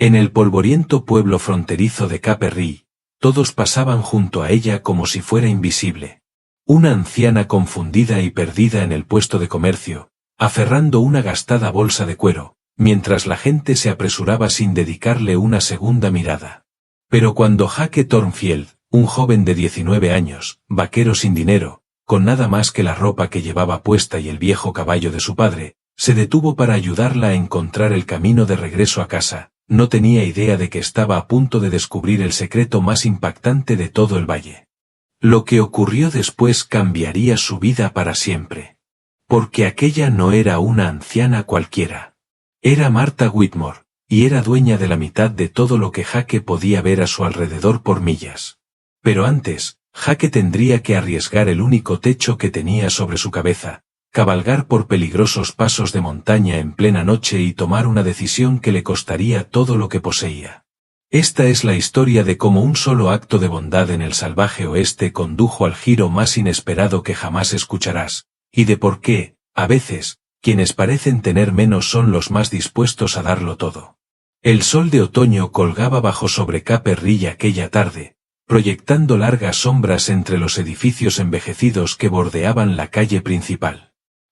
En el polvoriento pueblo fronterizo de Caperrí, todos pasaban junto a ella como si fuera invisible. Una anciana confundida y perdida en el puesto de comercio, aferrando una gastada bolsa de cuero, mientras la gente se apresuraba sin dedicarle una segunda mirada. Pero cuando Jake Thornfield, un joven de 19 años, vaquero sin dinero, con nada más que la ropa que llevaba puesta y el viejo caballo de su padre, se detuvo para ayudarla a encontrar el camino de regreso a casa, no tenía idea de que estaba a punto de descubrir el secreto más impactante de todo el valle. Lo que ocurrió después cambiaría su vida para siempre. Porque aquella no era una anciana cualquiera. Era Martha Whitmore, y era dueña de la mitad de todo lo que Jake podía ver a su alrededor por millas. Pero antes, Jake tendría que arriesgar el único techo que tenía sobre su cabeza, cabalgar por peligrosos pasos de montaña en plena noche y tomar una decisión que le costaría todo lo que poseía. Esta es la historia de cómo un solo acto de bondad en el salvaje oeste condujo al giro más inesperado que jamás escucharás, y de por qué, a veces, quienes parecen tener menos son los más dispuestos a darlo todo. El sol de otoño colgaba bajo sobre Caperrí aquella tarde, proyectando largas sombras entre los edificios envejecidos que bordeaban la calle principal.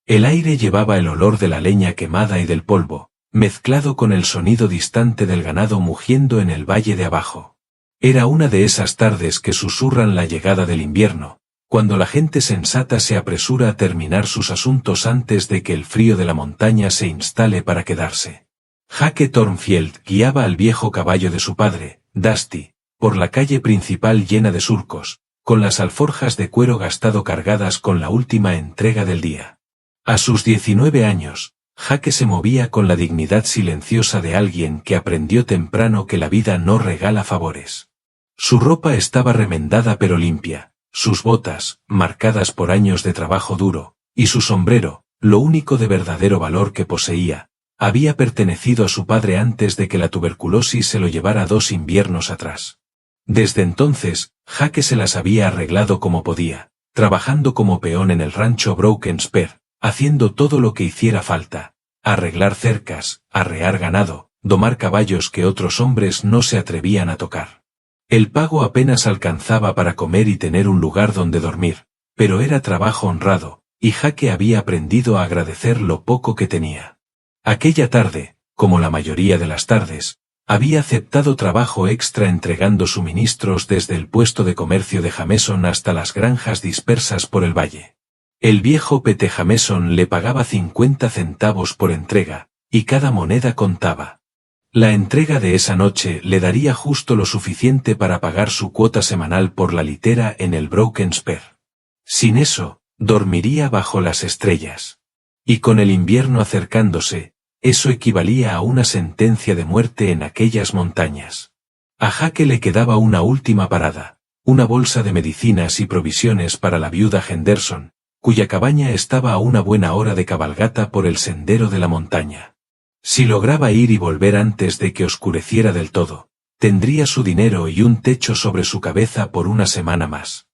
El aire llevaba el olor de la leña quemada y del polvo, mezclado con el sonido distante del ganado mugiendo en el valle de abajo. Era una de esas tardes que susurran la llegada del invierno, cuando la gente sensata se apresura a terminar sus asuntos antes de que el frío de la montaña se instale para quedarse. Jake Thornfield guiaba al viejo caballo de su padre, Dusty, por la calle principal llena de surcos, con las alforjas de cuero gastado cargadas con la última entrega del día. A sus 19 años, Jake se movía con la dignidad silenciosa de alguien que aprendió temprano que la vida no regala favores. Su ropa estaba remendada pero limpia, sus botas, marcadas por años de trabajo duro, y su sombrero, lo único de verdadero valor que poseía, había pertenecido a su padre antes de que la tuberculosis se lo llevara 2 inviernos atrás. Desde entonces, Jake se las había arreglado como podía, trabajando como peón en el rancho Broken Spear, haciendo todo lo que hiciera falta, arreglar cercas, arrear ganado, domar caballos que otros hombres no se atrevían a tocar. El pago apenas alcanzaba para comer y tener un lugar donde dormir, pero era trabajo honrado, y Jake había aprendido a agradecer lo poco que tenía. Aquella tarde, como la mayoría de las tardes, había aceptado trabajo extra entregando suministros desde el puesto de comercio de Jameson hasta las granjas dispersas por el valle. El viejo Pete Jameson le pagaba 50 centavos por entrega, y cada moneda contaba. La entrega de esa noche le daría justo lo suficiente para pagar su cuota semanal por la litera en el Broken Spear. Sin eso, dormiría bajo las estrellas. Y con el invierno acercándose, eso equivalía a una sentencia de muerte en aquellas montañas. A Jake le quedaba una última parada, una bolsa de medicinas y provisiones para la viuda Henderson, cuya cabaña estaba a una buena hora de cabalgata por el sendero de la montaña. Si lograba ir y volver antes de que oscureciera del todo, tendría su dinero y un techo sobre su cabeza por una semana más.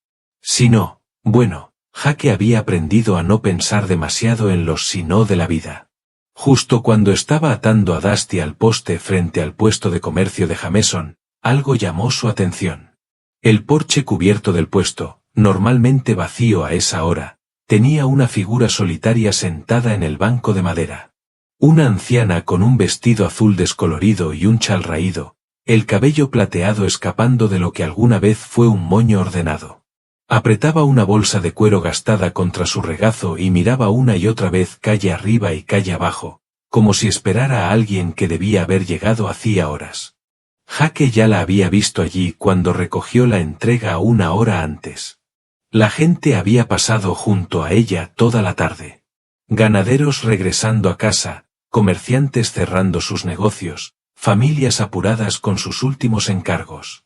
Si no, bueno, Jake había aprendido a no pensar demasiado en los si no de la vida. Justo cuando estaba atando a Dusty al poste frente al puesto de comercio de Jameson, algo llamó su atención. El porche cubierto del puesto, normalmente vacío a esa hora, tenía una figura solitaria sentada en el banco de madera. Una anciana con un vestido azul descolorido y un chal raído, el cabello plateado escapando de lo que alguna vez fue un moño ordenado. Apretaba una bolsa de cuero gastada contra su regazo y miraba una y otra vez calle arriba y calle abajo, como si esperara a alguien que debía haber llegado hacía horas. Jake ya la había visto allí cuando recogió la entrega una hora antes. La gente había pasado junto a ella toda la tarde. Ganaderos regresando a casa, comerciantes cerrando sus negocios, familias apuradas con sus últimos encargos.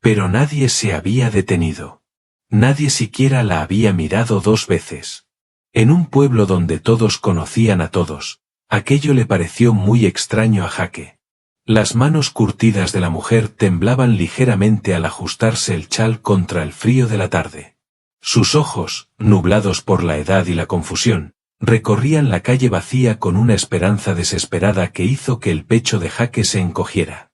Pero nadie se había detenido. Nadie siquiera la había mirado 2 veces. En un pueblo donde todos conocían a todos, aquello le pareció muy extraño a Jake. Las manos curtidas de la mujer temblaban ligeramente al ajustarse el chal contra el frío de la tarde. Sus ojos, nublados por la edad y la confusión, recorrían la calle vacía con una esperanza desesperada que hizo que el pecho de Jake se encogiera.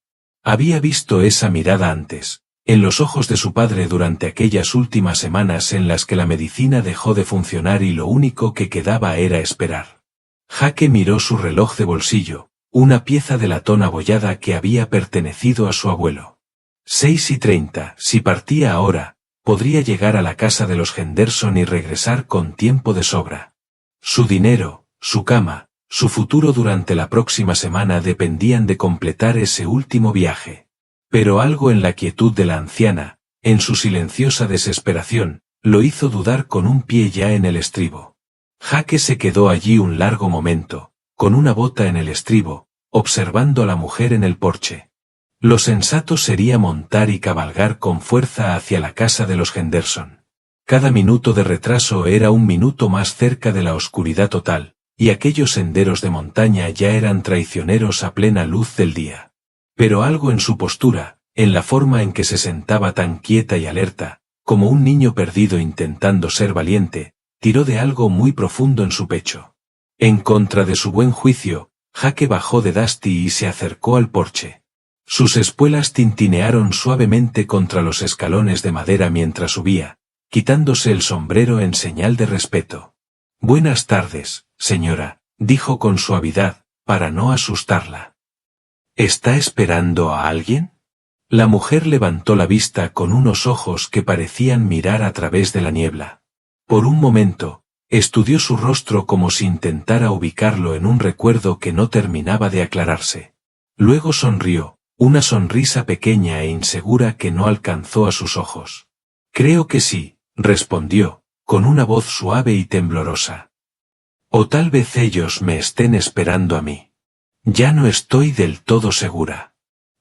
Había visto esa mirada antes, en los ojos de su padre durante aquellas últimas semanas en las que la medicina dejó de funcionar y lo único que quedaba era esperar. Jake miró su reloj de bolsillo, una pieza de latón abollada que había pertenecido a su abuelo. 6:30, si partía ahora, podría llegar a la casa de los Henderson y regresar con tiempo de sobra. Su dinero, su cama, su futuro durante la próxima semana dependían de completar ese último viaje. Pero algo en la quietud de la anciana, en su silenciosa desesperación, lo hizo dudar con un pie ya en el estribo. Jake se quedó allí un largo momento, con una bota en el estribo, observando a la mujer en el porche. Lo sensato sería montar y cabalgar con fuerza hacia la casa de los Henderson. Cada minuto de retraso era un minuto más cerca de la oscuridad total, y aquellos senderos de montaña ya eran traicioneros a plena luz del día. Pero algo en su postura, en la forma en que se sentaba tan quieta y alerta, como un niño perdido intentando ser valiente, tiró de algo muy profundo en su pecho. En contra de su buen juicio, Jake bajó de Dusty y se acercó al porche. Sus espuelas tintinearon suavemente contra los escalones de madera mientras subía, quitándose el sombrero en señal de respeto. «Buenas tardes, señora», dijo con suavidad, para no asustarla. «¿Está esperando a alguien?» La mujer levantó la vista con unos ojos que parecían mirar a través de la niebla. Por un momento, estudió su rostro como si intentara ubicarlo en un recuerdo que no terminaba de aclararse. Luego sonrió, una sonrisa pequeña e insegura que no alcanzó a sus ojos. «Creo que sí», respondió, con una voz suave y temblorosa. «O tal vez ellos me estén esperando a mí. Ya no estoy del todo segura».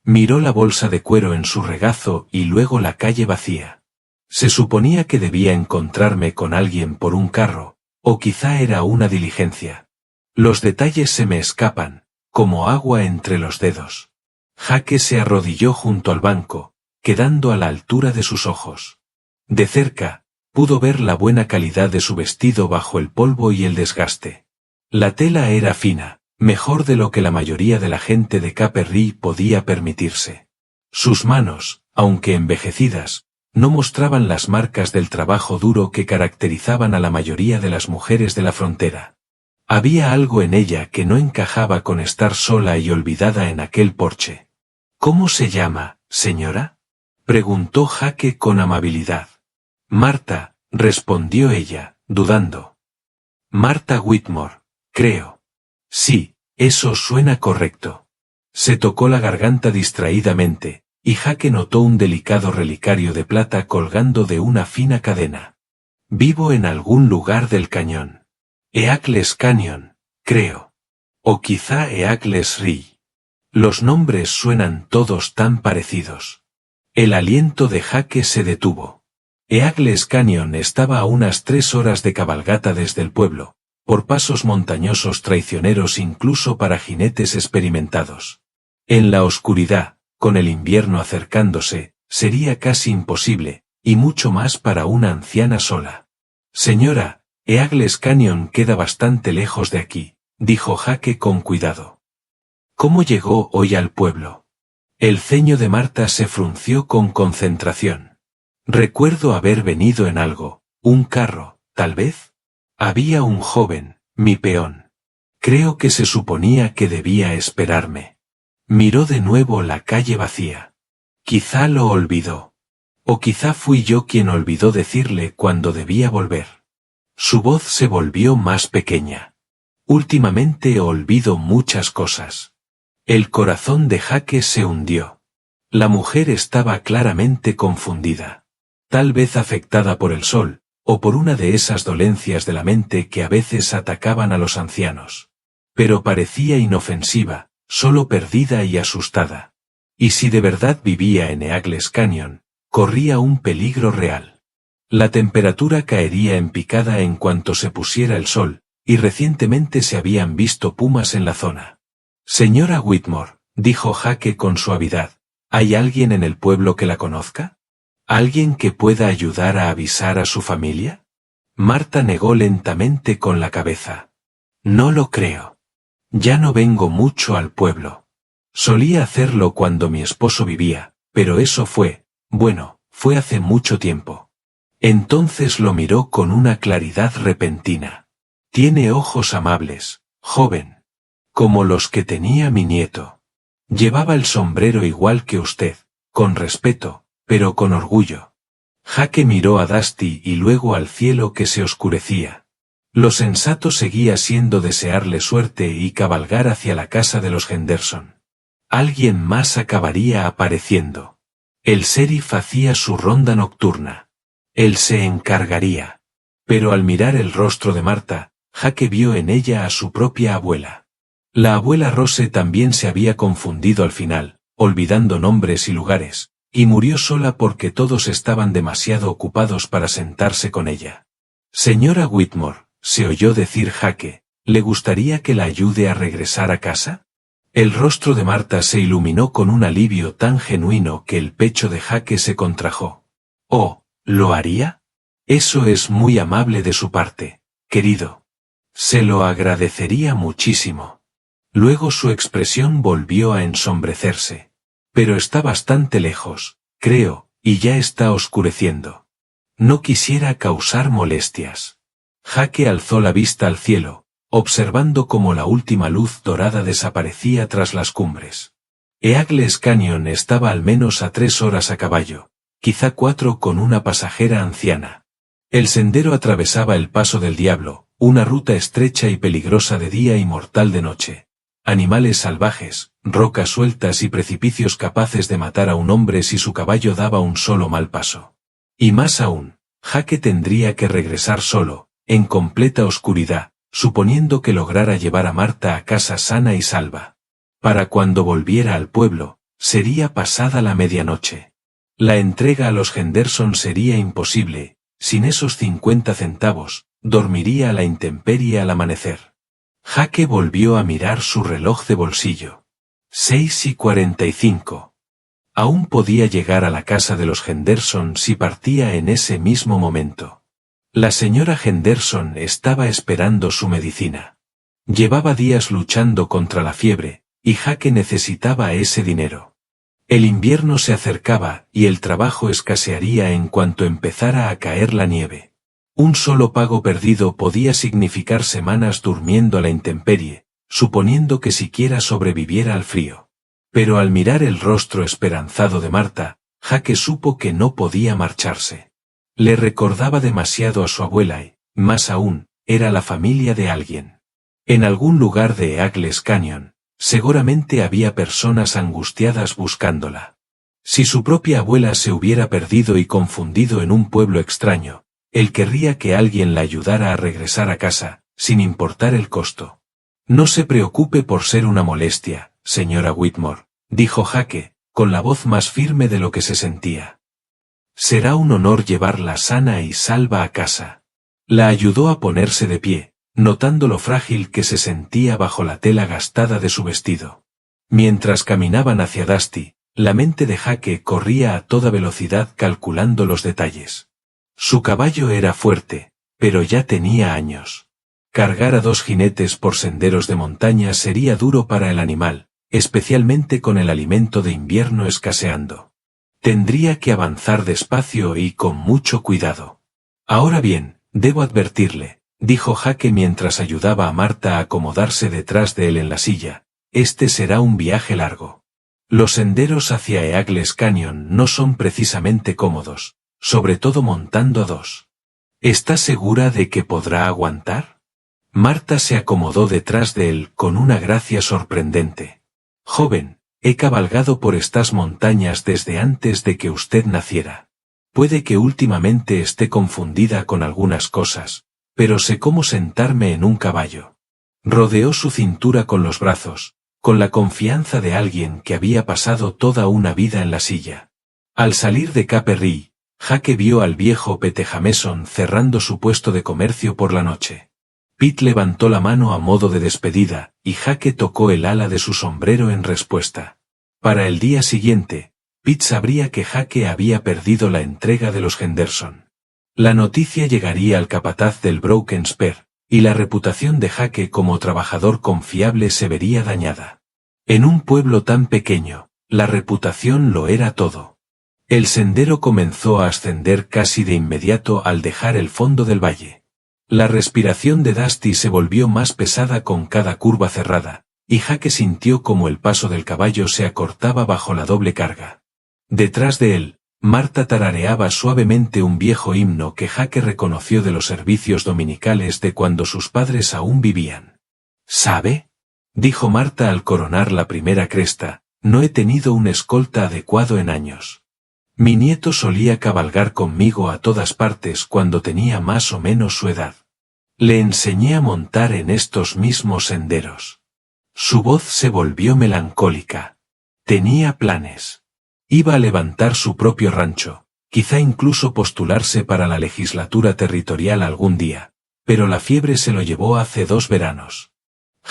Miró la bolsa de cuero en su regazo y luego la calle vacía. Se suponía que debía encontrarme con alguien por un carro, o quizá era una diligencia. Los detalles se me escapan, como agua entre los dedos. Jake se arrodilló junto al banco, quedando a la altura de sus ojos. De cerca, pudo ver la buena calidad de su vestido bajo el polvo y el desgaste. La tela era fina, mejor de lo que la mayoría de la gente de Caperry podía permitirse. Sus manos, aunque envejecidas, no mostraban las marcas del trabajo duro que caracterizaban a la mayoría de las mujeres de la frontera. Había algo en ella que no encajaba con estar sola y olvidada en aquel porche. «¿Cómo se llama, señora?», preguntó Jake con amabilidad. «Marta», respondió ella, dudando. «Marta Whitmore, creo». «Sí, eso suena correcto». Se tocó la garganta distraídamente, y Jake notó un delicado relicario de plata colgando de una fina cadena. «Vivo en algún lugar del cañón. Eagles Canyon, creo. O quizá Eagles Ree. Los nombres suenan todos tan parecidos». El aliento de Jake se detuvo. Eagles Canyon estaba a unas 3 horas de cabalgata desde el pueblo, por pasos montañosos traicioneros incluso para jinetes experimentados. En la oscuridad, con el invierno acercándose, sería casi imposible, y mucho más para una anciana sola. «Señora, Eagles Canyon queda bastante lejos de aquí», dijo Jake con cuidado. «¿Cómo llegó hoy al pueblo?». El ceño de Marta se frunció con concentración. «Recuerdo haber venido en algo, un carro, tal vez. Había un joven, mi peón. Creo que se suponía que debía esperarme». Miró de nuevo la calle vacía. Quizá lo olvidó. O quizá fui yo quien olvidó decirle cuando debía volver. Su voz se volvió más pequeña. «Últimamente olvido muchas cosas». El corazón de Jake se hundió. La mujer estaba claramente confundida. Tal vez afectada por el sol, o por una de esas dolencias de la mente que a veces atacaban a los ancianos. Pero parecía inofensiva, solo perdida y asustada. Y si de verdad vivía en Eagles Canyon, corría un peligro real. La temperatura caería en picada en cuanto se pusiera el sol, y recientemente se habían visto pumas en la zona. «Señora Whitmore», dijo Jake con suavidad, «¿hay alguien en el pueblo que la conozca? ¿Alguien que pueda ayudar a avisar a su familia?» Marta negó lentamente con la cabeza. «No lo creo. Ya no vengo mucho al pueblo. Solía hacerlo cuando mi esposo vivía, pero eso fue hace mucho tiempo. Entonces lo miró con una claridad repentina. Tiene ojos amables, joven. Como los que tenía mi nieto. Llevaba el sombrero igual que usted, con respeto, pero con orgullo. Jake miró a Dusty y luego al cielo que se oscurecía. Lo sensato seguía siendo desearle suerte y cabalgar hacia la casa de los Henderson. Alguien más acabaría apareciendo. El sheriff hacía su ronda nocturna. Él se encargaría. Pero al mirar el rostro de Marta, Jake vio en ella a su propia abuela. La abuela Rose también se había confundido al final, olvidando nombres y lugares, y murió sola porque todos estaban demasiado ocupados para sentarse con ella. Señora Whitmore, se oyó decir Jake, ¿le gustaría que la ayude a regresar a casa? El rostro de Marta se iluminó con un alivio tan genuino que el pecho de Jake se contrajo. Oh, ¿lo haría? Eso es muy amable de su parte, querido. Se lo agradecería muchísimo. Luego su expresión volvió a ensombrecerse. Pero está bastante lejos, creo, y ya está oscureciendo. No quisiera causar molestias. Jake alzó la vista al cielo, observando cómo la última luz dorada desaparecía tras las cumbres. Eagles Canyon estaba al menos a 3 horas a caballo, quizá 4 con una pasajera anciana. El sendero atravesaba el Paso del Diablo, una ruta estrecha y peligrosa de día y mortal de noche. Animales salvajes, rocas sueltas y precipicios capaces de matar a un hombre si su caballo daba un solo mal paso. Y más aún, Jake tendría que regresar solo, en completa oscuridad, suponiendo que lograra llevar a Marta a casa sana y salva. Para cuando volviera al pueblo, sería pasada la medianoche. La entrega a los Henderson sería imposible, sin esos 50 centavos, dormiría a la intemperie al amanecer. Jake volvió a mirar su reloj de bolsillo. 6:45. Aún podía llegar a la casa de los Henderson si partía en ese mismo momento. La señora Henderson estaba esperando su medicina. Llevaba días luchando contra la fiebre, y Jake necesitaba ese dinero. El invierno se acercaba y el trabajo escasearía en cuanto empezara a caer la nieve. Un solo pago perdido podía significar semanas durmiendo a la intemperie, suponiendo que siquiera sobreviviera al frío. Pero al mirar el rostro esperanzado de Marta, Jake supo que no podía marcharse. Le recordaba demasiado a su abuela y, más aún, era la familia de alguien. En algún lugar de Eagles Canyon, seguramente había personas angustiadas buscándola. Si su propia abuela se hubiera perdido y confundido en un pueblo extraño, él querría que alguien la ayudara a regresar a casa, sin importar el costo. No se preocupe por ser una molestia, señora Whitmore, dijo Jake, con la voz más firme de lo que se sentía. Será un honor llevarla sana y salva a casa. La ayudó a ponerse de pie, notando lo frágil que se sentía bajo la tela gastada de su vestido. Mientras caminaban hacia Dusty, la mente de Jake corría a toda velocidad calculando los detalles. Su caballo era fuerte, pero ya tenía años. Cargar a 2 jinetes por senderos de montaña sería duro para el animal, especialmente con el alimento de invierno escaseando. Tendría que avanzar despacio y con mucho cuidado. Ahora bien, debo advertirle, dijo Jake mientras ayudaba a Marta a acomodarse detrás de él en la silla, este será un viaje largo. Los senderos hacia Eagles Canyon no son precisamente cómodos, sobre todo montando a 2. ¿Está segura de que podrá aguantar? Marta se acomodó detrás de él con una gracia sorprendente. Joven, he cabalgado por estas montañas desde antes de que usted naciera. Puede que últimamente esté confundida con algunas cosas, pero sé cómo sentarme en un caballo. Rodeó su cintura con los brazos, con la confianza de alguien que había pasado toda una vida en la silla. Al salir de Caperry, Jake vio al viejo Pete Jameson cerrando su puesto de comercio por la noche. Pete levantó la mano a modo de despedida, y Jake tocó el ala de su sombrero en respuesta. Para el día siguiente, Pete sabría que Jake había perdido la entrega de los Henderson. La noticia llegaría al capataz del Broken Spear, y la reputación de Jake como trabajador confiable se vería dañada. En un pueblo tan pequeño, la reputación lo era todo. El sendero comenzó a ascender casi de inmediato al dejar el fondo del valle. La respiración de Dusty se volvió más pesada con cada curva cerrada, y Jake sintió como el paso del caballo se acortaba bajo la doble carga. Detrás de él, Marta tarareaba suavemente un viejo himno que Jake reconoció de los servicios dominicales de cuando sus padres aún vivían. ¿Sabe?, dijo Marta al coronar la primera cresta, no he tenido un escolta adecuado en años. Mi nieto solía cabalgar conmigo a todas partes cuando tenía más o menos su edad. Le enseñé a montar en estos mismos senderos. Su voz se volvió melancólica. Tenía planes. Iba a levantar su propio rancho, quizá incluso postularse para la legislatura territorial algún día, pero la fiebre se lo llevó hace 2 veranos.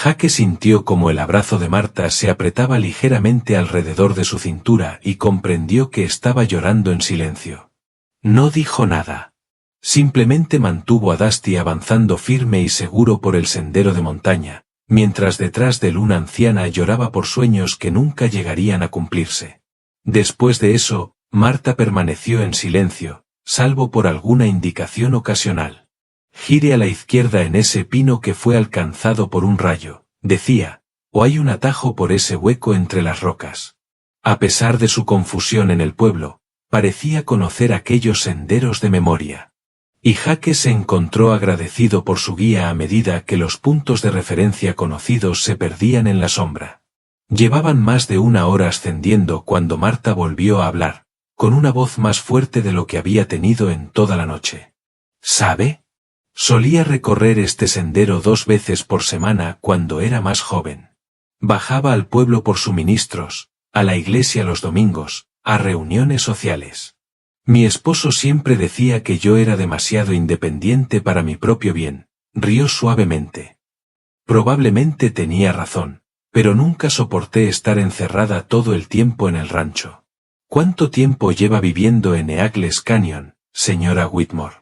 Jake sintió como el abrazo de Marta se apretaba ligeramente alrededor de su cintura y comprendió que estaba llorando en silencio. No dijo nada. Simplemente mantuvo a Dusty avanzando firme y seguro por el sendero de montaña, mientras detrás de él una anciana lloraba por sueños que nunca llegarían a cumplirse. Después de eso, Marta permaneció en silencio, salvo por alguna indicación ocasional. Gire a la izquierda en ese pino que fue alcanzado por un rayo, decía, o hay un atajo por ese hueco entre las rocas. A pesar de su confusión en el pueblo, parecía conocer aquellos senderos de memoria. Y Jake se encontró agradecido por su guía a medida que los puntos de referencia conocidos se perdían en la sombra. Llevaban más de 1 hora ascendiendo cuando Marta volvió a hablar, con una voz más fuerte de lo que había tenido en toda la noche. ¿Sabe? Solía recorrer este sendero 2 veces por semana cuando era más joven. Bajaba al pueblo por suministros, a la iglesia los domingos, a reuniones sociales. Mi esposo siempre decía que yo era demasiado independiente para mi propio bien, rió suavemente. Probablemente tenía razón, pero nunca soporté estar encerrada todo el tiempo en el rancho. ¿Cuánto tiempo lleva viviendo en Eagles Canyon, señora Whitmore?,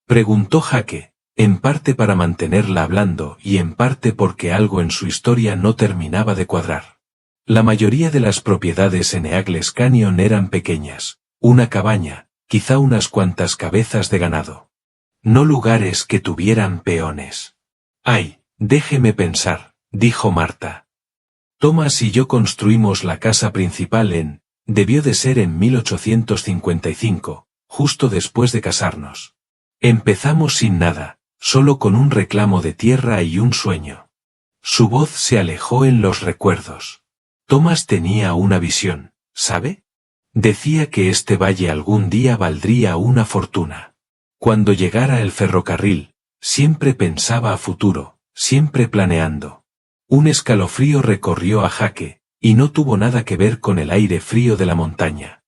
preguntó Jake, en parte para mantenerla hablando y en parte porque algo en su historia no terminaba de cuadrar. La mayoría de las propiedades en Eagles Canyon eran pequeñas, una cabaña, quizá unas cuantas cabezas de ganado. No lugares que tuvieran peones. Ay, déjeme pensar, dijo Marta. Thomas y yo construimos la casa principal debió de ser en 1855, justo después de casarnos. Empezamos sin nada, solo con un reclamo de tierra y un sueño. Su voz se alejó en los recuerdos. Thomas tenía una visión, ¿sabe? Decía que este valle algún día valdría una fortuna. Cuando llegara el ferrocarril, siempre pensaba a futuro, siempre planeando. Un escalofrío recorrió a Jake, y no tuvo nada que ver con el aire frío de la montaña.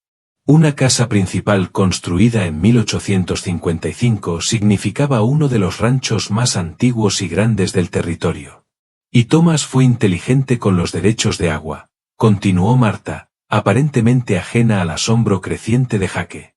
Una casa principal construida en 1855 significaba uno de los ranchos más antiguos y grandes del territorio. Y Thomas fue inteligente con los derechos de agua, continuó Marta, aparentemente ajena al asombro creciente de Jake.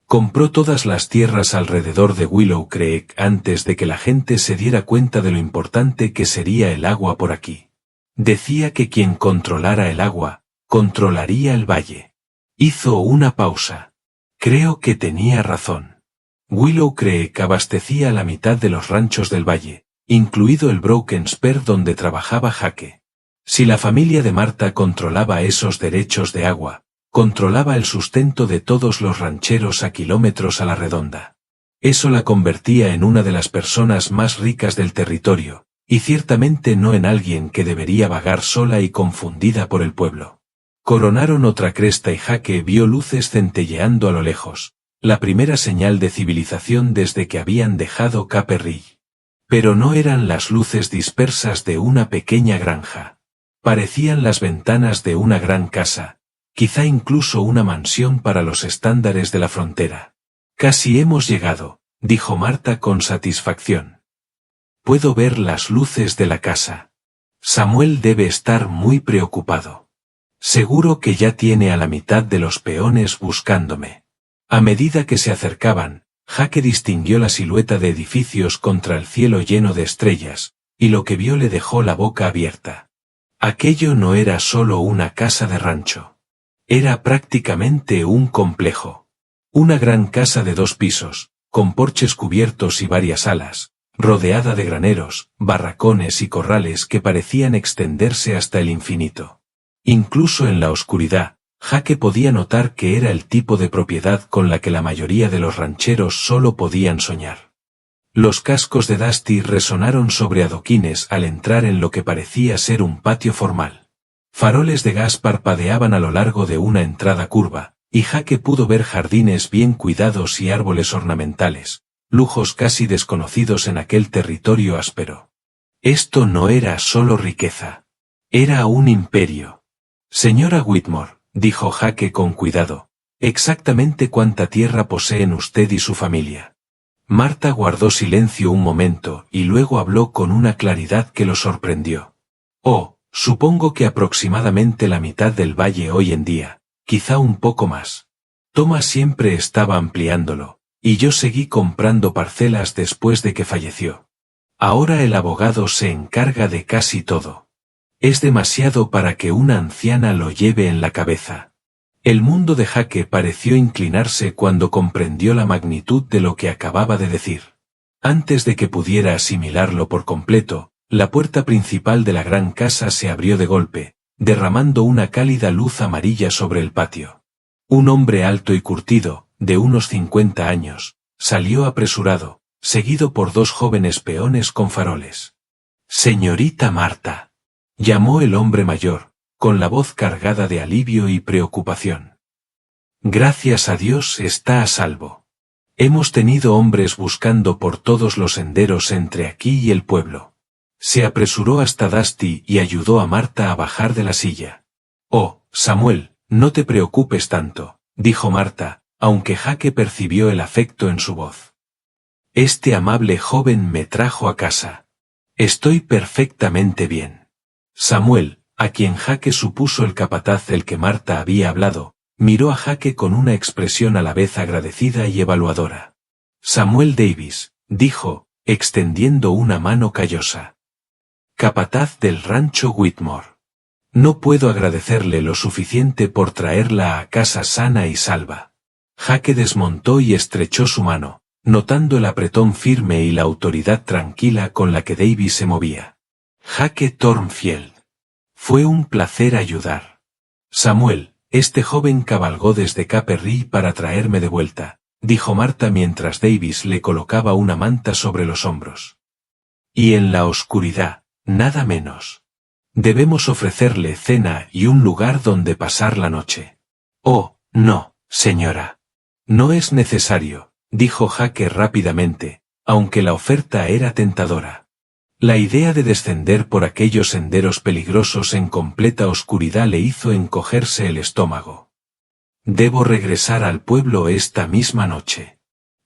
Compró todas las tierras alrededor de Willow Creek antes de que la gente se diera cuenta de lo importante que sería el agua por aquí. Decía que quien controlara el agua, controlaría el valle. Hizo una pausa. Creo que tenía razón. Willow Creek abastecía la mitad de los ranchos del valle, incluido el Broken Spur donde trabajaba Jake. Si la familia de Marta controlaba esos derechos de agua, controlaba el sustento de todos los rancheros a kilómetros a la redonda. Eso la convertía en una de las personas más ricas del territorio, y ciertamente no en alguien que debería vagar sola y confundida por el pueblo. Coronaron otra cresta y Jake vio luces centelleando a lo lejos, la primera señal de civilización desde que habían dejado Cape Ridge. Pero no eran las luces dispersas de una pequeña granja. Parecían las ventanas de una gran casa, quizá incluso una mansión para los estándares de la frontera. Casi hemos llegado, dijo Marta con satisfacción. Puedo ver las luces de la casa. Samuel debe estar muy preocupado. Seguro que ya tiene a la mitad de los peones buscándome. A medida que se acercaban, Jake distinguió la silueta de edificios contra el cielo lleno de estrellas, y lo que vio le dejó la boca abierta. Aquello no era solo una casa de rancho. Era prácticamente un complejo. Una gran casa de 2 pisos, con porches cubiertos y varias salas, rodeada de graneros, barracones y corrales que parecían extenderse hasta el infinito. Incluso en la oscuridad, Jake podía notar que era el tipo de propiedad con la que la mayoría de los rancheros solo podían soñar. Los cascos de Dusty resonaron sobre adoquines al entrar en lo que parecía ser un patio formal. Faroles de gas parpadeaban a lo largo de una entrada curva, y Jake pudo ver jardines bien cuidados y árboles ornamentales, lujos casi desconocidos en aquel territorio áspero. Esto no era solo riqueza. Era un imperio. Señora Whitmore, dijo Jake con cuidado, exactamente cuánta tierra poseen usted y su familia. Marta guardó silencio un momento y luego habló con una claridad que lo sorprendió. Oh, supongo que aproximadamente la mitad del valle hoy en día, quizá un poco más. Thomas siempre estaba ampliándolo, y yo seguí comprando parcelas después de que falleció. Ahora el abogado se encarga de casi todo. Es demasiado para que una anciana lo lleve en la cabeza. El mundo de Jake pareció inclinarse cuando comprendió la magnitud de lo que acababa de decir. Antes de que pudiera asimilarlo por completo, la puerta principal de la gran casa se abrió de golpe, derramando una cálida luz amarilla sobre el patio. Un hombre alto y curtido, de unos 50 años, salió apresurado, seguido por 2 jóvenes peones con faroles. «Señorita Marta», llamó el hombre mayor, con la voz cargada de alivio y preocupación. «Gracias a Dios está a salvo. Hemos tenido hombres buscando por todos los senderos entre aquí y el pueblo». Se apresuró hasta Dusty y ayudó a Marta a bajar de la silla. «Oh, Samuel, no te preocupes tanto», dijo Marta, aunque Jake percibió el afecto en su voz. «Este amable joven me trajo a casa. Estoy perfectamente bien». Samuel, a quien Jake supuso el capataz del que Marta había hablado, miró a Jake con una expresión a la vez agradecida y evaluadora. «Samuel Davis», dijo, extendiendo una mano callosa. «Capataz del rancho Whitmore. No puedo agradecerle lo suficiente por traerla a casa sana y salva». Jake desmontó y estrechó su mano, notando el apretón firme y la autoridad tranquila con la que Davis se movía. «Jake Thornfield. Fue un placer ayudar. Samuel, este joven cabalgó desde Caperry para traerme de vuelta», dijo Marta mientras Davis le colocaba una manta sobre los hombros. «Y en la oscuridad, nada menos. Debemos ofrecerle cena y un lugar donde pasar la noche». «Oh, no, señora. No es necesario», dijo Jake rápidamente, aunque la oferta era tentadora. La idea de descender por aquellos senderos peligrosos en completa oscuridad le hizo encogerse el estómago. «Debo regresar al pueblo esta misma noche».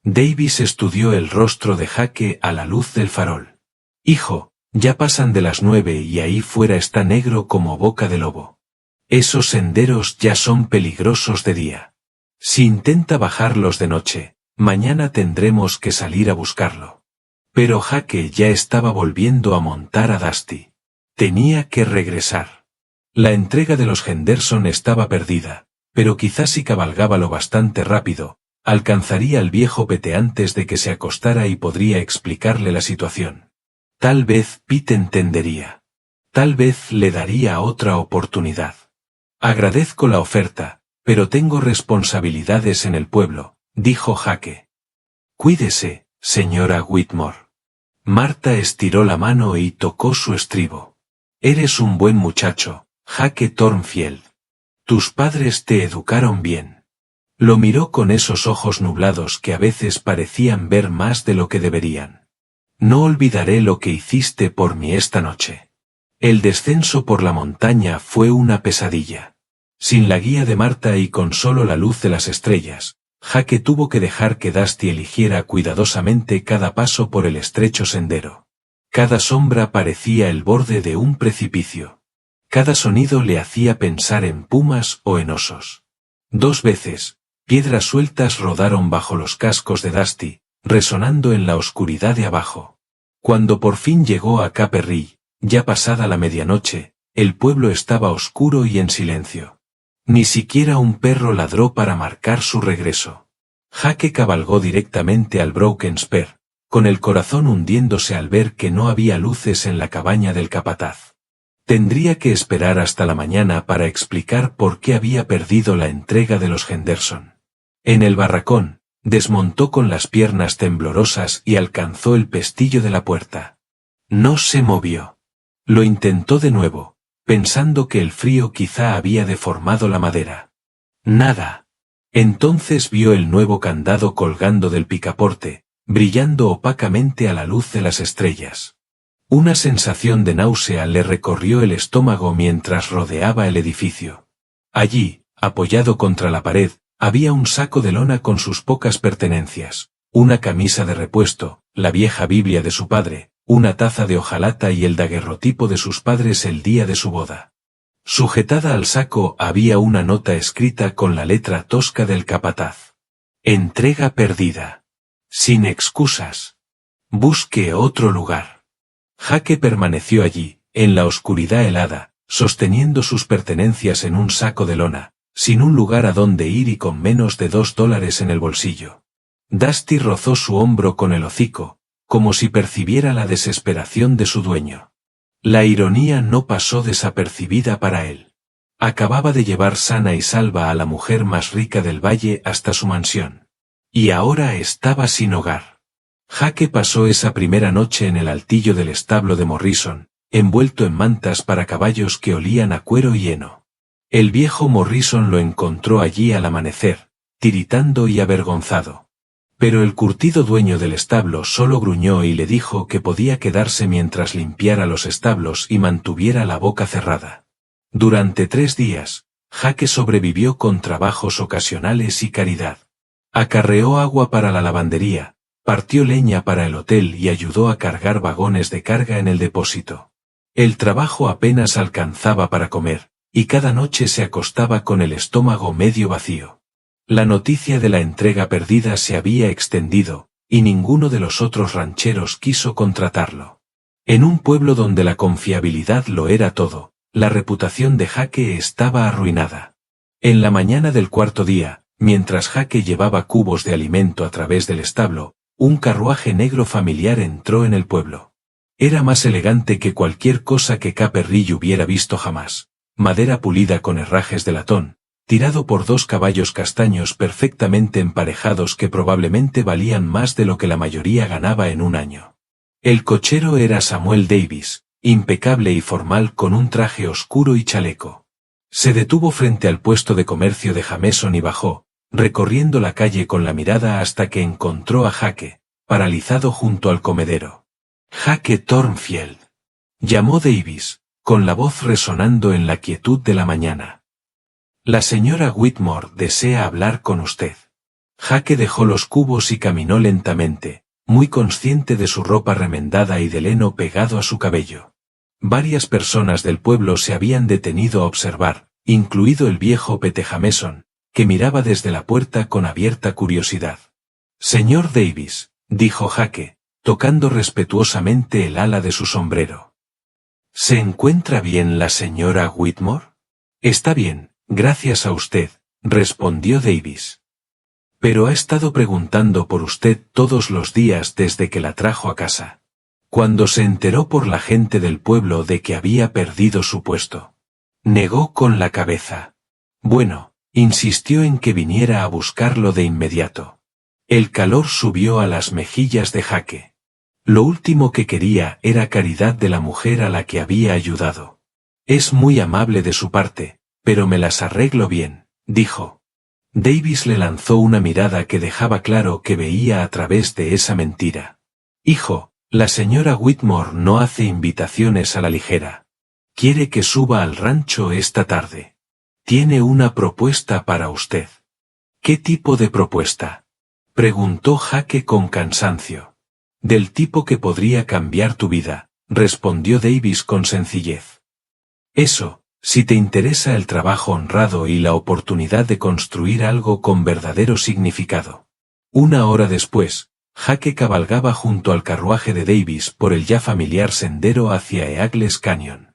Davis estudió el rostro de Jake a la luz del farol. «Hijo, ya pasan de las 9 y ahí fuera está negro como boca de lobo. Esos senderos ya son peligrosos de día. Si intenta bajarlos de noche, mañana tendremos que salir a buscarlo». Pero Jake ya estaba volviendo a montar a Dusty. Tenía que regresar. La entrega de los Henderson estaba perdida, pero quizás si cabalgaba lo bastante rápido, alcanzaría al viejo Pete antes de que se acostara y podría explicarle la situación. Tal vez Pete entendería. Tal vez le daría otra oportunidad. «Agradezco la oferta, pero tengo responsabilidades en el pueblo», dijo Jake. «Cuídese, señora Whitmore». Marta estiró la mano y tocó su estribo. «Eres un buen muchacho, Jake Thornfield. Tus padres te educaron bien». Lo miró con esos ojos nublados que a veces parecían ver más de lo que deberían. «No olvidaré lo que hiciste por mí esta noche». El descenso por la montaña fue una pesadilla. Sin la guía de Marta y con solo la luz de las estrellas, Jake tuvo que dejar que Dusty eligiera cuidadosamente cada paso por el estrecho sendero. Cada sombra parecía el borde de un precipicio. Cada sonido le hacía pensar en pumas o en osos. 2 veces, piedras sueltas rodaron bajo los cascos de Dusty, resonando en la oscuridad de abajo. Cuando por fin llegó a Caperry, ya pasada la medianoche, el pueblo estaba oscuro y en silencio. Ni siquiera un perro ladró para marcar su regreso. Jake cabalgó directamente al Broken Spear, con el corazón hundiéndose al ver que no había luces en la cabaña del capataz. Tendría que esperar hasta la mañana para explicar por qué había perdido la entrega de los Henderson. En el barracón, desmontó con las piernas temblorosas y alcanzó el pestillo de la puerta. No se movió. Lo intentó de nuevo, pensando que el frío quizá había deformado la madera. Nada. Entonces vio el nuevo candado colgando del picaporte, brillando opacamente a la luz de las estrellas. Una sensación de náusea le recorrió el estómago mientras rodeaba el edificio. Allí, apoyado contra la pared, había un saco de lona con sus pocas pertenencias, una camisa de repuesto, la vieja Biblia de su padre, una taza de hojalata y el daguerrotipo de sus padres el día de su boda. Sujetada al saco había una nota escrita con la letra tosca del capataz. Entrega perdida. Sin excusas. Busque otro lugar. Jake permaneció allí, en la oscuridad helada, sosteniendo sus pertenencias en un saco de lona, sin un lugar a donde ir y con menos de $2 en el bolsillo. Dusty rozó su hombro con el hocico, como si percibiera la desesperación de su dueño. La ironía no pasó desapercibida para él. Acababa de llevar sana y salva a la mujer más rica del valle hasta su mansión. Y ahora estaba sin hogar. Jake pasó esa primera noche en el altillo del establo de Morrison, envuelto en mantas para caballos que olían a cuero y heno. El viejo Morrison lo encontró allí al amanecer, tiritando y avergonzado. Pero el curtido dueño del establo solo gruñó y le dijo que podía quedarse mientras limpiara los establos y mantuviera la boca cerrada. Durante 3 días, Jake sobrevivió con trabajos ocasionales y caridad. Acarreó agua para la lavandería, partió leña para el hotel y ayudó a cargar vagones de carga en el depósito. El trabajo apenas alcanzaba para comer, y cada noche se acostaba con el estómago medio vacío. La noticia de la entrega perdida se había extendido, y ninguno de los otros rancheros quiso contratarlo. En un pueblo donde la confiabilidad lo era todo, la reputación de Jake estaba arruinada. En la mañana del 4.º día, mientras Jake llevaba cubos de alimento a través del establo, un carruaje negro familiar entró en el pueblo. Era más elegante que cualquier cosa que Caperry hubiera visto jamás. Madera pulida con herrajes de latón, tirado por 2 caballos castaños perfectamente emparejados que probablemente valían más de lo que la mayoría ganaba en un año. El cochero era Samuel Davis, impecable y formal con un traje oscuro y chaleco. Se detuvo frente al puesto de comercio de Jameson y bajó, recorriendo la calle con la mirada hasta que encontró a Jake, paralizado junto al comedero. «Jake Thornfield», llamó Davis, con la voz resonando en la quietud de la mañana. «La señora Whitmore desea hablar con usted». Jake dejó los cubos y caminó lentamente, muy consciente de su ropa remendada y del heno pegado a su cabello. Varias personas del pueblo se habían detenido a observar, incluido el viejo Pete Jameson, que miraba desde la puerta con abierta curiosidad. «Señor Davis», dijo Jake, tocando respetuosamente el ala de su sombrero. «¿Se encuentra bien la señora Whitmore?» «Está bien, gracias a usted», respondió Davis. «Pero ha estado preguntando por usted todos los días desde que la trajo a casa. Cuando se enteró por la gente del pueblo de que había perdido su puesto. Negó con la cabeza. Bueno, insistió en que viniera a buscarlo de inmediato». El calor subió a las mejillas de Jake. Lo último que quería era caridad de la mujer a la que había ayudado. «Es muy amable de su parte, pero me las arreglo bien», dijo. Davis le lanzó una mirada que dejaba claro que veía a través de esa mentira. «Hijo, la señora Whitmore no hace invitaciones a la ligera. Quiere que suba al rancho esta tarde. Tiene una propuesta para usted». «¿Qué tipo de propuesta?», preguntó Jake con cansancio. «Del tipo que podría cambiar tu vida», respondió Davis con sencillez. «Eso, si te interesa el trabajo honrado y la oportunidad de construir algo con verdadero significado». 1 hora después, Jake cabalgaba junto al carruaje de Davis por el ya familiar sendero hacia Eagles Canyon.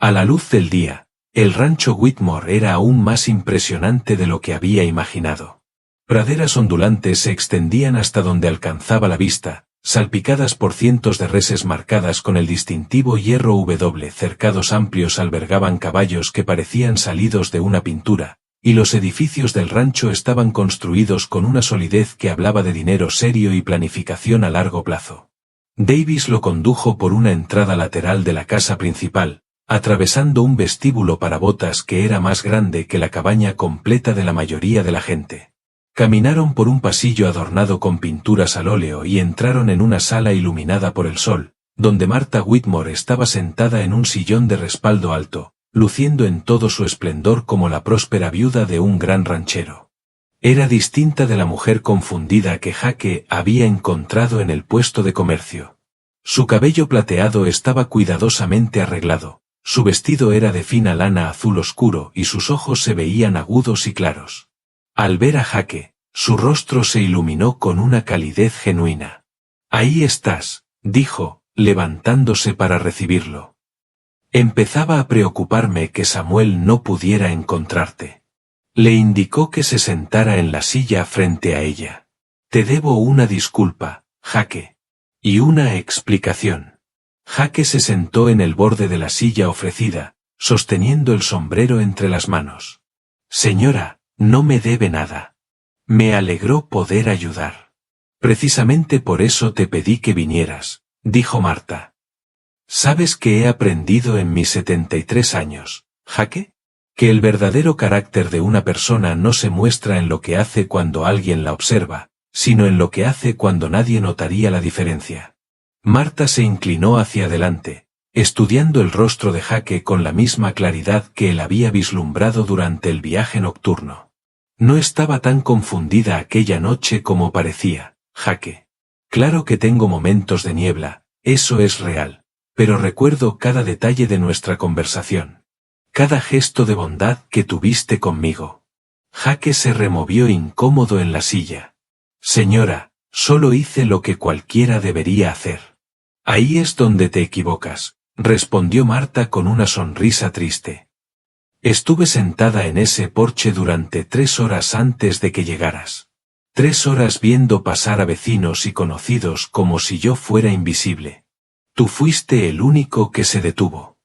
A la luz del día, el rancho Whitmore era aún más impresionante de lo que había imaginado. Praderas ondulantes se extendían hasta donde alcanzaba la vista, salpicadas por cientos de reses marcadas con el distintivo hierro W. Cercados amplios albergaban caballos que parecían salidos de una pintura, y los edificios del rancho estaban construidos con una solidez que hablaba de dinero serio y planificación a largo plazo. Davis lo condujo por una entrada lateral de la casa principal, atravesando un vestíbulo para botas que era más grande que la cabaña completa de la mayoría de la gente. Caminaron por un pasillo adornado con pinturas al óleo y entraron en una sala iluminada por el sol, donde Martha Whitmore estaba sentada en un sillón de respaldo alto, luciendo en todo su esplendor como la próspera viuda de un gran ranchero. Era distinta de la mujer confundida que Jake había encontrado en el puesto de comercio. Su cabello plateado estaba cuidadosamente arreglado, su vestido era de fina lana azul oscuro y sus ojos se veían agudos y claros. Al ver a Jake, su rostro se iluminó con una calidez genuina. «Ahí estás», dijo, levantándose para recibirlo. Empezaba a preocuparme que Samuel no pudiera encontrarte. Le indicó que se sentara en la silla frente a ella. «Te debo una disculpa, Jake. Y una explicación». Jake se sentó en el borde de la silla ofrecida, sosteniendo el sombrero entre las manos. «Señora, no me debe nada. Me alegró poder ayudar. Precisamente por eso te pedí que vinieras», dijo Martha. «¿Sabes qué he aprendido en mis 73 años, Jake? Que el verdadero carácter de una persona no se muestra en lo que hace cuando alguien la observa, sino en lo que hace cuando nadie notaría la diferencia». Martha se inclinó hacia adelante, estudiando el rostro de Jake con la misma claridad que él había vislumbrado durante el viaje nocturno. «No estaba tan confundida aquella noche como parecía, Jake. Claro que tengo momentos de niebla, eso es real, pero recuerdo cada detalle de nuestra conversación. Cada gesto de bondad que tuviste conmigo». Jake se removió incómodo en la silla. «Señora, solo hice lo que cualquiera debería hacer». «Ahí es donde te equivocas», respondió Martha con una sonrisa triste. «Estuve sentada en ese porche durante 3 horas antes de que llegaras. 3 horas viendo pasar a vecinos y conocidos como si yo fuera invisible. Tú fuiste el único que se detuvo.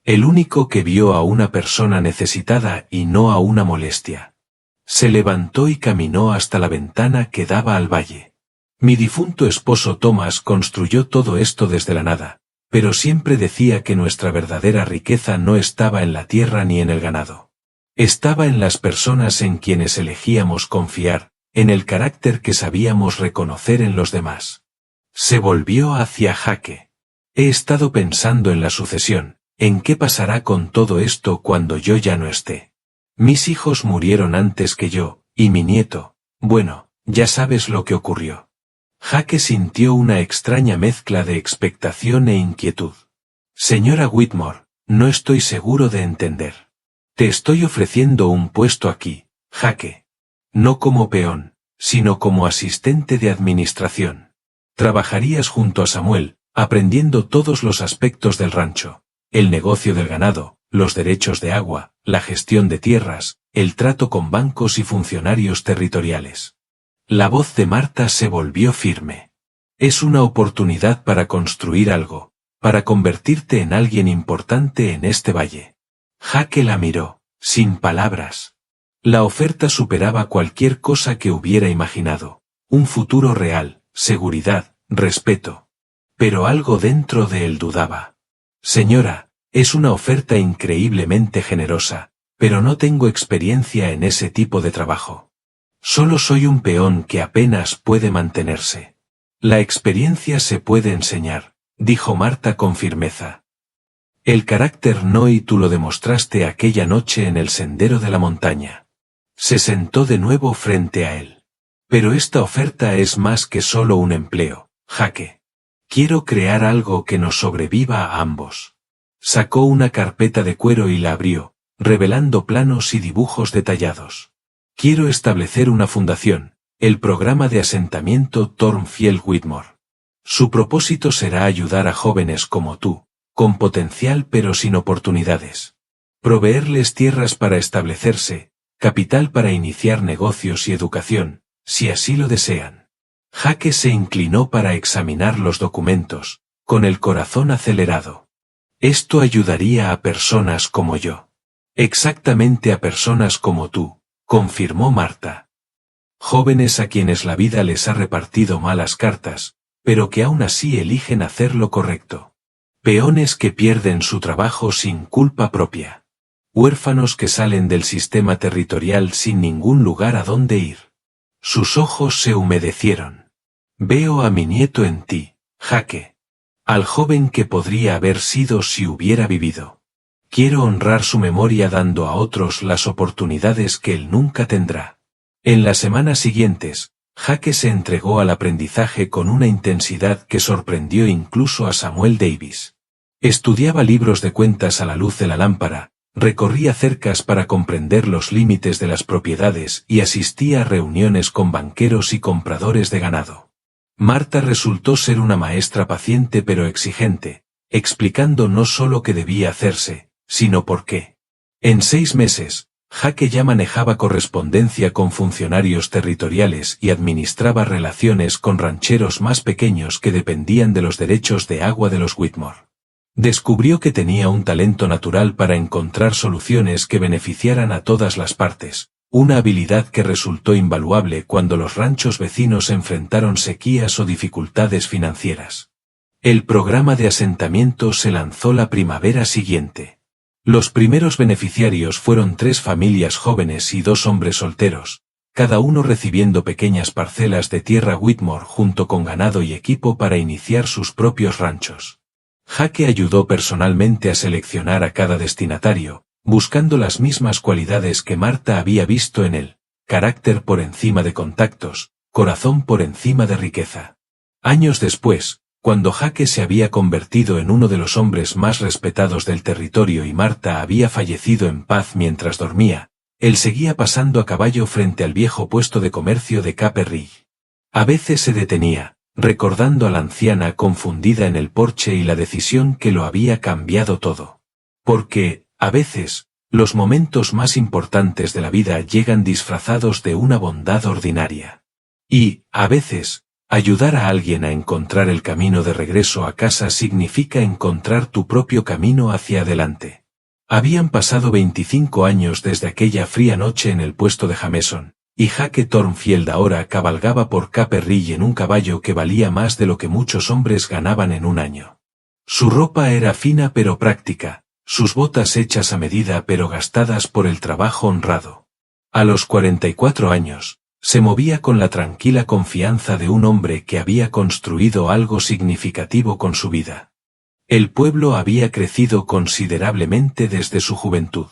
El único que vio a una persona necesitada y no a una molestia. Se levantó y caminó hasta la ventana que daba al valle. Mi difunto esposo Thomas construyó todo esto desde la nada, pero siempre decía que nuestra verdadera riqueza no estaba en la tierra ni en el ganado. Estaba en las personas en quienes elegíamos confiar, en el carácter que sabíamos reconocer en los demás». Se volvió hacia Jake. «He estado pensando en la sucesión, en qué pasará con todo esto cuando yo ya no esté. Mis hijos murieron antes que yo, y mi nieto, bueno, ya sabes lo que ocurrió». Jake sintió una extraña mezcla de expectación e inquietud. «Señora Whitmore, no estoy seguro de entender. Te estoy ofreciendo un puesto aquí, Jake. No como peón, sino como asistente de administración. Trabajarías junto a Samuel, aprendiendo todos los aspectos del rancho, el negocio del ganado, los derechos de agua, la gestión de tierras, el trato con bancos y funcionarios territoriales». La voz de Martha se volvió firme. «Es una oportunidad para construir algo, para convertirte en alguien importante en este valle». Jake la miró, sin palabras. La oferta superaba cualquier cosa que hubiera imaginado. Un futuro real, seguridad, respeto. Pero algo dentro de él dudaba. «Señora, es una oferta increíblemente generosa, pero no tengo experiencia en ese tipo de trabajo. Solo soy un peón que apenas puede mantenerse». «La experiencia se puede enseñar», dijo Martha con firmeza. «El carácter no, y tú lo demostraste aquella noche en el sendero de la montaña». Se sentó de nuevo frente a él. «Pero esta oferta es más que solo un empleo, Jake. Quiero crear algo que nos sobreviva a ambos». Sacó una carpeta de cuero y la abrió, revelando planos y dibujos detallados. «Quiero establecer una fundación, el programa de asentamiento Thornfield Whitmore. Su propósito será ayudar a jóvenes como tú, con potencial pero sin oportunidades. Proveerles tierras para establecerse, capital para iniciar negocios y educación, si así lo desean. Jake se inclinó para examinar los documentos, con el corazón acelerado. Esto ayudaría a personas como yo. Exactamente a personas como tú, confirmó Marta. Jóvenes a quienes la vida les ha repartido malas cartas, pero que aún así eligen hacer lo correcto. Peones que pierden su trabajo sin culpa propia. Huérfanos que salen del sistema territorial sin ningún lugar a dónde ir. Sus ojos se humedecieron. Veo a mi nieto en ti, Jake. Al joven que podría haber sido si hubiera vivido. Quiero honrar su memoria dando a otros las oportunidades que él nunca tendrá. En las semanas siguientes, Jake se entregó al aprendizaje con una intensidad que sorprendió incluso a Samuel Davis. Estudiaba libros de cuentas a la luz de la lámpara, recorría cercas para comprender los límites de las propiedades y asistía a reuniones con banqueros y compradores de ganado. Marta resultó ser una maestra paciente pero exigente, explicando no solo qué debía hacerse, sino por qué. En 6 meses, Jake ya manejaba correspondencia con funcionarios territoriales y administraba relaciones con rancheros más pequeños que dependían de los derechos de agua de los Whitmore. Descubrió que tenía un talento natural para encontrar soluciones que beneficiaran a todas las partes, una habilidad que resultó invaluable cuando los ranchos vecinos enfrentaron sequías o dificultades financieras. El programa de asentamiento se lanzó la primavera siguiente. Los primeros beneficiarios fueron 3 familias jóvenes y 2 hombres solteros, cada uno recibiendo pequeñas parcelas de tierra Whitmore junto con ganado y equipo para iniciar sus propios ranchos. Jake ayudó personalmente a seleccionar a cada destinatario, buscando las mismas cualidades que Marta había visto en él: carácter por encima de contactos, corazón por encima de riqueza. Años después, cuando Jake se había convertido en uno de los hombres más respetados del territorio y Marta había fallecido en paz mientras dormía, él seguía pasando a caballo frente al viejo puesto de comercio de Cape Ridge. A veces se detenía, recordando a la anciana confundida en el porche y la decisión que lo había cambiado todo. Porque, a veces, los momentos más importantes de la vida llegan disfrazados de una bondad ordinaria. Y, a veces, ayudar a alguien a encontrar el camino de regreso a casa significa encontrar tu propio camino hacia adelante. Habían pasado 25 años desde aquella fría noche en el puesto de Jameson, y Jake Thornfield ahora cabalgaba por Cape Ridge en un caballo que valía más de lo que muchos hombres ganaban en un año. Su ropa era fina pero práctica, sus botas hechas a medida pero gastadas por el trabajo honrado. A los 44 años, se movía con la tranquila confianza de un hombre que había construido algo significativo con su vida. El pueblo había crecido considerablemente desde su juventud.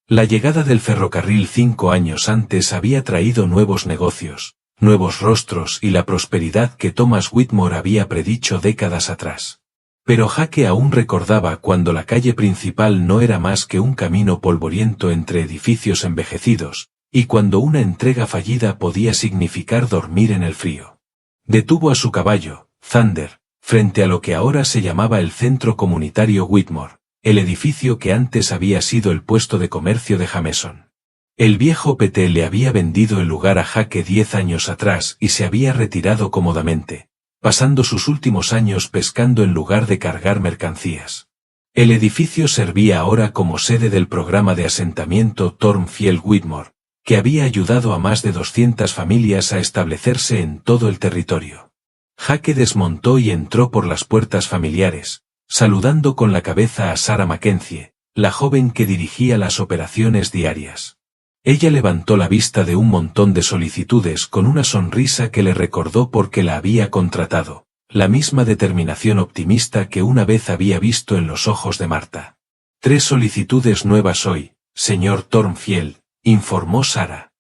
La llegada del ferrocarril 5 años antes había traído nuevos negocios, nuevos rostros y la prosperidad que Thomas Whitmore había predicho décadas atrás. Pero Jake aún recordaba cuando la calle principal no era más que un camino polvoriento entre edificios envejecidos, y cuando una entrega fallida podía significar dormir en el frío. Detuvo a su caballo, Thunder, frente a lo que ahora se llamaba el Centro Comunitario Whitmore, el edificio que antes había sido el puesto de comercio de Jameson. El viejo PT le había vendido el lugar a Jake 10 años atrás y se había retirado cómodamente, pasando sus últimos años pescando en lugar de cargar mercancías. El edificio servía ahora como sede del programa de asentamiento Thornfield Whitmore, que había ayudado a más de 200 familias a establecerse en todo el territorio. Jake desmontó y entró por las puertas familiares, saludando con la cabeza a Sarah Mackenzie, la joven que dirigía las operaciones diarias. Ella levantó la vista de un montón de solicitudes con una sonrisa que le recordó por qué la había contratado, la misma determinación optimista que una vez había visto en los ojos de Marta. 3 solicitudes nuevas hoy, señor Thornfield, informó Sarah.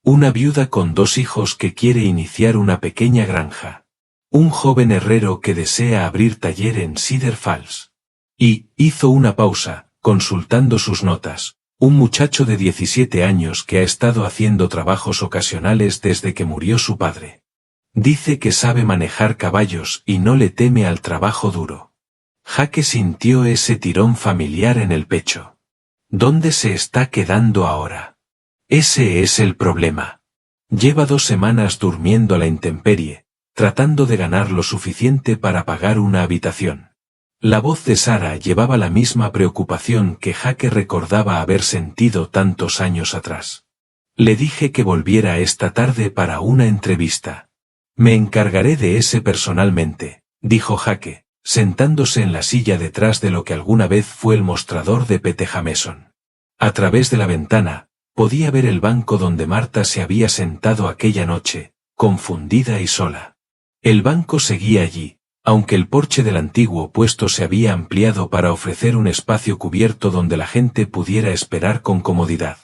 Una viuda con 2 hijos que quiere iniciar una pequeña granja. Un joven herrero que desea abrir taller en Cedar Falls. Y, hizo una pausa, consultando sus notas, un muchacho de 17 años que ha estado haciendo trabajos ocasionales desde que murió su padre. Dice que sabe manejar caballos y no le teme al trabajo duro. Jake sintió ese tirón familiar en el pecho. ¿Dónde se está quedando ahora? Ese es el problema. Lleva 2 semanas durmiendo a la intemperie, tratando de ganar lo suficiente para pagar una habitación. La voz de Sara llevaba la misma preocupación que Jake recordaba haber sentido tantos años atrás. Le dije que volviera esta tarde para una entrevista. Me encargaré de ese personalmente, dijo Jake, sentándose en la silla detrás de lo que alguna vez fue el mostrador de Pete Jameson. A través de la ventana, podía ver el banco donde Marta se había sentado aquella noche, confundida y sola. El banco seguía allí, aunque el porche del antiguo puesto se había ampliado para ofrecer un espacio cubierto donde la gente pudiera esperar con comodidad.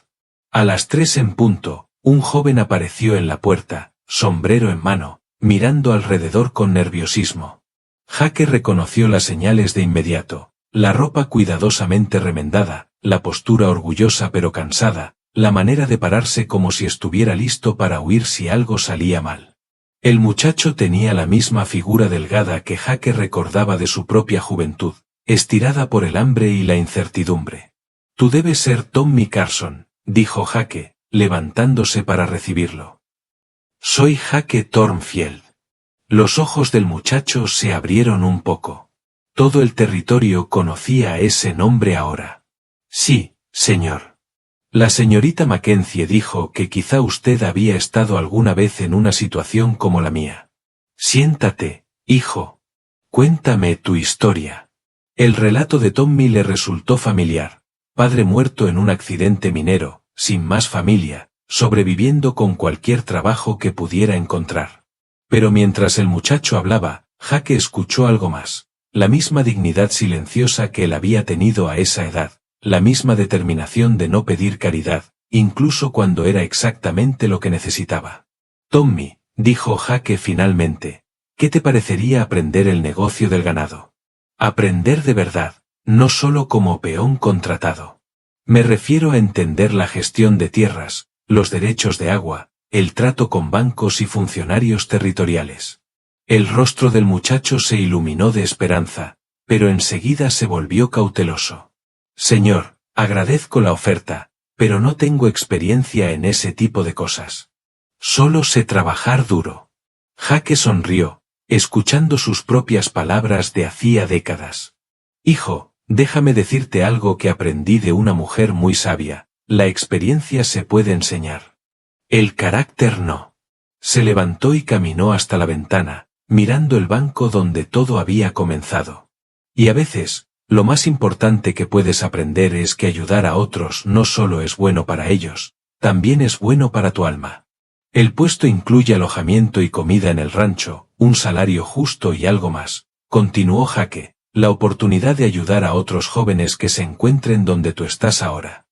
A las 3 en punto, un joven apareció en la puerta, sombrero en mano, mirando alrededor con nerviosismo. Jake reconoció las señales de inmediato, la ropa cuidadosamente remendada, la postura orgullosa pero cansada, la manera de pararse como si estuviera listo para huir si algo salía mal. El muchacho tenía la misma figura delgada que Jake recordaba de su propia juventud, estirada por el hambre y la incertidumbre. Tú debes ser Tommy Carson, dijo Jake, levantándose para recibirlo. Soy Jake Thornfield. Los ojos del muchacho se abrieron un poco. Todo el territorio conocía ese nombre ahora. Sí, señor. La señorita Mackenzie dijo que quizá usted había estado alguna vez en una situación como la mía. Siéntate, hijo. Cuéntame tu historia. El relato de Tommy le resultó familiar. Padre muerto en un accidente minero, sin más familia, sobreviviendo con cualquier trabajo que pudiera encontrar. Pero mientras el muchacho hablaba, Jake escuchó algo más. La misma dignidad silenciosa que él había tenido a esa edad. La misma determinación de no pedir caridad, incluso cuando era exactamente lo que necesitaba. Tommy, dijo Jake finalmente, ¿qué te parecería aprender el negocio del ganado? Aprender de verdad, no solo como peón contratado. Me refiero a entender la gestión de tierras, los derechos de agua, el trato con bancos y funcionarios territoriales. El rostro del muchacho se iluminó de esperanza, pero enseguida se volvió cauteloso. Señor, agradezco la oferta, pero no tengo experiencia en ese tipo de cosas. Solo sé trabajar duro. Jake sonrió, escuchando sus propias palabras de hacía décadas. Hijo, déjame decirte algo que aprendí de una mujer muy sabia, la experiencia se puede enseñar. El carácter no. Se levantó y caminó hasta la ventana, mirando el banco donde todo había comenzado. Y a veces, lo más importante que puedes aprender es que ayudar a otros no solo es bueno para ellos, también es bueno para tu alma. El puesto incluye alojamiento y comida en el rancho, un salario justo y algo más, continuó Jake, la oportunidad de ayudar a otros jóvenes que se encuentren donde tú estás ahora.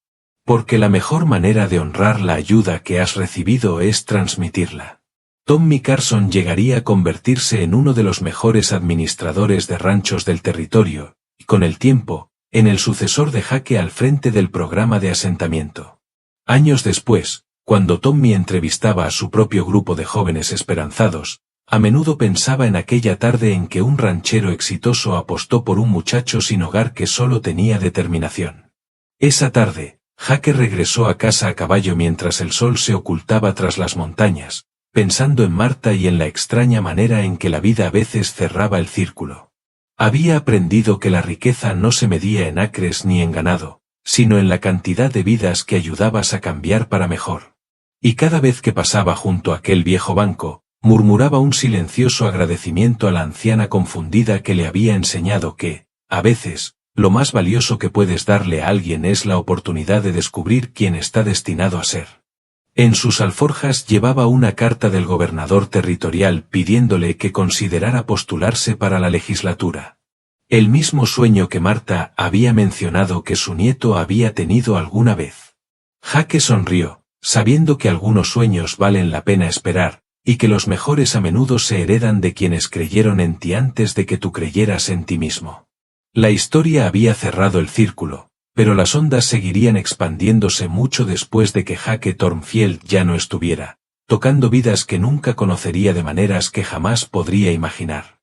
Porque la mejor manera de honrar la ayuda que has recibido es transmitirla. Tommy Carson llegaría a convertirse en uno de los mejores administradores de ranchos del territorio, y con el tiempo, en el sucesor de Jake al frente del programa de asentamiento. Años después, cuando Tommy entrevistaba a su propio grupo de jóvenes esperanzados, a menudo pensaba en aquella tarde en que un ranchero exitoso apostó por un muchacho sin hogar que solo tenía determinación. Esa tarde, Jake regresó a casa a caballo mientras el sol se ocultaba tras las montañas, pensando en Marta y en la extraña manera en que la vida a veces cerraba el círculo. Había aprendido que la riqueza no se medía en acres ni en ganado, sino en la cantidad de vidas que ayudabas a cambiar para mejor. Y cada vez que pasaba junto a aquel viejo banco, murmuraba un silencioso agradecimiento a la anciana confundida que le había enseñado que, a veces, lo más valioso que puedes darle a alguien es la oportunidad de descubrir quién está destinado a ser. En sus alforjas llevaba una carta del gobernador territorial pidiéndole que considerara postularse para la legislatura. El mismo sueño que Marta había mencionado que su nieto había tenido alguna vez. Jake sonrió, sabiendo que algunos sueños valen la pena esperar, y que los mejores a menudo se heredan de quienes creyeron en ti antes de que tú creyeras en ti mismo. La historia había cerrado el círculo, pero las ondas seguirían expandiéndose mucho después de que Jake Thornfield ya no estuviera, tocando vidas que nunca conocería de maneras que jamás podría imaginar.